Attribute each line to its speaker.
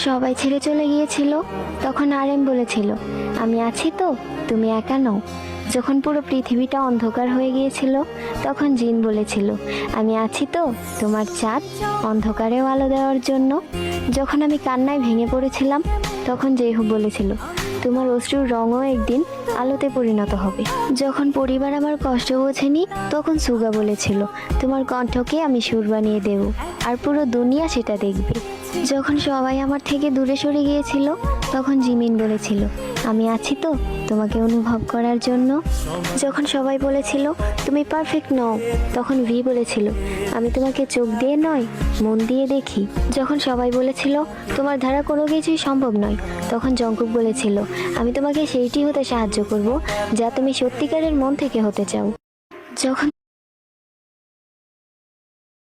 Speaker 1: সবাই ছেড়ে চলে গিয়েছিল তখন আরএম বলেছিল, আমি আছি তো, তুমি একা নও। যখন পুরো পৃথিবীটা অন্ধকার হয়ে গিয়েছিল তখন জিন বলেছিল, আমি আছি তো, তোমার চাঁদ, অন্ধকারেও আলো দেওয়ার জন্য। যখন আমি কান্নায় ভেঙে পড়েছিলাম তখন জেহু বলেছিল, তোমার অশ্রুর রঙও একদিন আলোতে পরিণত হবে। যখন পরিবার আমার কষ্ট বোঝেনি তখন সুগা বলেছিল, তোমার কণ্ঠকে আমি সুর বানিয়ে দেব, আর পুরো দুনিয়া সেটা দেখবে। যখন সবাই আমার থেকে দূরে সরে গিয়েছিল তখন জিমিন বলেছিল, আমি আছি তো, তোমাকে অনুভব করার জন্য। যখন সবাই বলেছিল তুমি পারফেক্ট নও তখন ভি বলেছিল, আমি তোমাকে চোখ দিয়ে নয়, মন দিয়ে দেখি। যখন সবাই বলেছিল তোমার দ্বারা কোনো কিছুই সম্ভব নয় তখন জংকুক বলেছিল, আমি তোমাকে সেইটি হতে সাহায্য করব যা তুমি সত্যিকারের মন থেকে হতে চাও। যখন